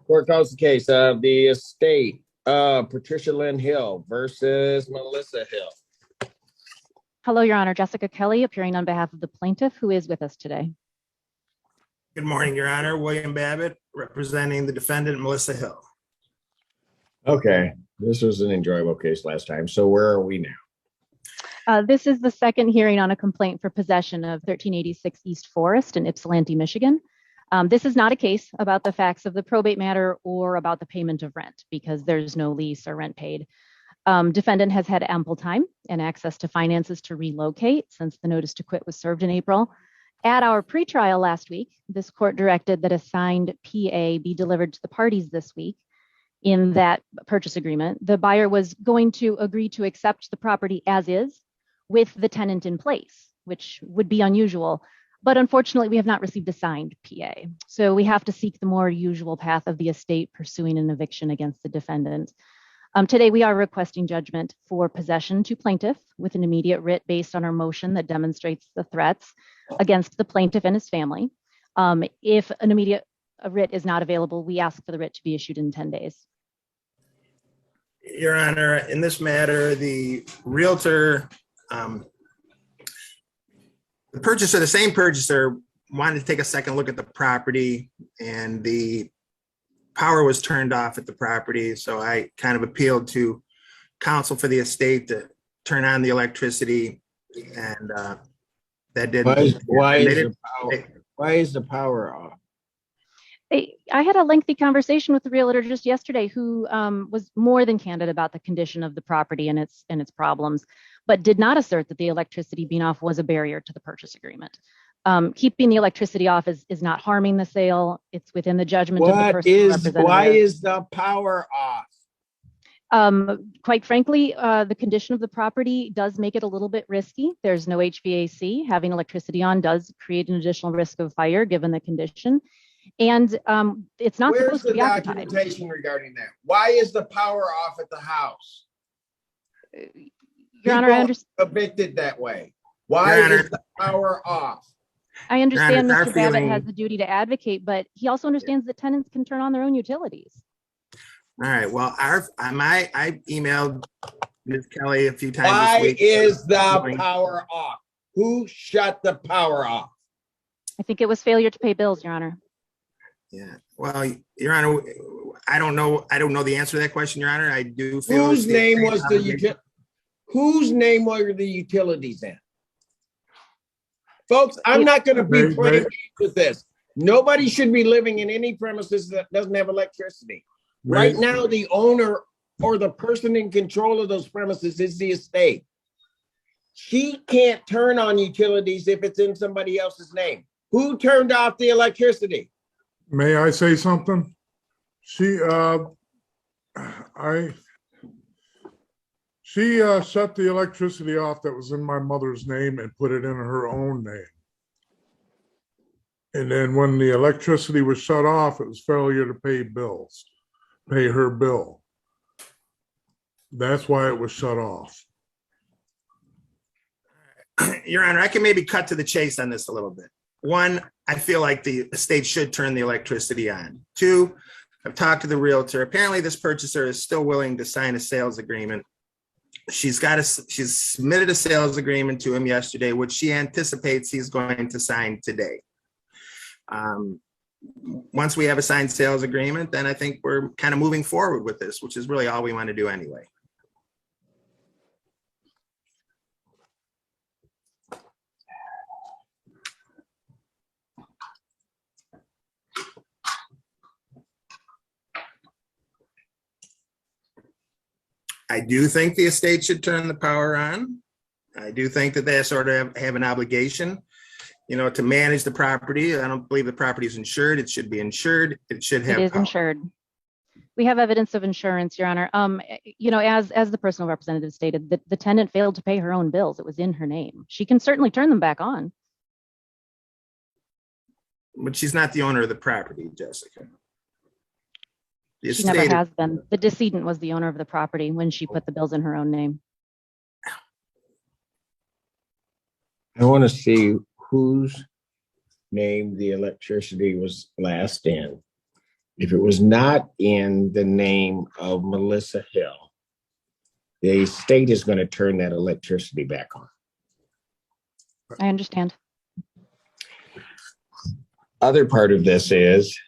Court calls the case of the estate of Patricia Lynn Hill versus Melissa Hill. Hello, Your Honor. Jessica Kelly appearing on behalf of the plaintiff who is with us today. Good morning, Your Honor. William Babbitt representing the defendant, Melissa Hill. Okay, this was an enjoyable case last time. So where are we now? This is the second hearing on a complaint for possession of 1386 East Forest in Ypsilanti, Michigan. This is not a case about the facts of the probate matter or about the payment of rent because there's no lease or rent paid. Defendant has had ample time and access to finances to relocate since the notice to quit was served in April. At our pretrial last week, this court directed that a signed PA be delivered to the parties this week. In that purchase agreement, the buyer was going to agree to accept the property as is with the tenant in place, which would be unusual. But unfortunately, we have not received a signed PA. So we have to seek the more usual path of the estate pursuing an eviction against the defendant. Today, we are requesting judgment for possession to plaintiff with an immediate writ based on our motion that demonstrates the threats against the plaintiff and his family. If an immediate writ is not available, we ask for the writ to be issued in 10 days. Your Honor, in this matter, the realtor, the same purchaser wanted to take a second look at the property and the power was turned off at the property. So I kind of appealed to counsel for the estate to turn on the electricity and that didn't. Why is the power off? I had a lengthy conversation with the realtor just yesterday who was more than candid about the condition of the property and its problems, but did not assert that the electricity being off was a barrier to the purchase agreement. Keeping the electricity off is not harming the sale. It's within the judgment of the person representative. Why is the power off? Quite frankly, the condition of the property does make it a little bit risky. There's no HVAC. Having electricity on does create an additional risk of fire given the condition. And it's not supposed to be occupied. Where's the documentation regarding that? Why is the power off at the house? Your Honor, I understand. Evicted that way. Why is the power off? I understand Mr. Babbitt has the duty to advocate, but he also understands that tenants can turn on their own utilities. All right. Well, I emailed Ms. Kelly a few times. Why is the power off? Who shut the power off? I think it was failure to pay bills, Your Honor. Yeah. Well, Your Honor, I don't know the answer to that question, Your Honor. I do feel whose name were the utilities in? Folks, I'm not going to be playing with this. Nobody should be living in any premises that doesn't have electricity. Right now, the owner or the person in control of those premises is the estate. She can't turn on utilities if it's in somebody else's name. Who turned off the electricity? May I say something? She shut the electricity off that was in my mother's name and put it in her own name. And then when the electricity was shut off, it was failure to pay her bill. That's why it was shut off. Your Honor, I can maybe cut to the chase on this a little bit. One, I feel like the estate should turn the electricity on. Two, I've talked to the realtor. Apparently this purchaser is still willing to sign a sales agreement. She's submitted a sales agreement to him yesterday, which she anticipates he's going to sign today. Once we have a signed sales agreement, then I think we're kind of moving forward with this, which is really all we want to do anyway. I do think the estate should turn the power on. I do think that they sort of have an obligation, to manage the property. I don't believe the property is insured. It should be insured. It should have. It is insured. We have evidence of insurance, Your Honor. As the personal representative stated, the tenant failed to pay her own bills. It was in her name. She can certainly turn them back on. But she's not the owner of the property, Jessica. She never has been. The decedent was the owner of the property when she put the bills in her own name. I want to see whose name the electricity was last in. if it was not in the name of Melissa Hill, the state is going to turn that electricity back on. I understand. Other part of this is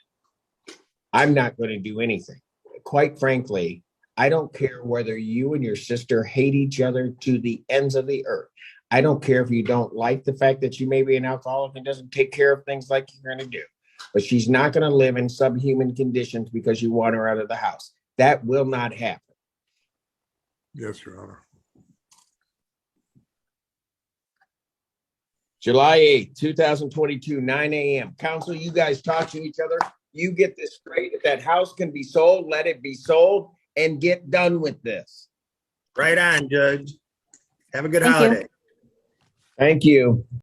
I'm not going to do anything. Quite frankly, I don't care whether you and your sister hate each other to the ends of the earth. I don't care if you don't like the fact that she may be an alcoholic and doesn't take care of things like you're going to do. But she's not going to live in subhuman conditions because you want her out of the house. That will not happen. Yes, Your Honor. July 8th, 2022, 9 a.m. Council, you guys talk to each other. You get this straight. If that house can be sold, let it be sold and get done with this. Right on, Judge. Have a good Thank you. holiday. Thank you.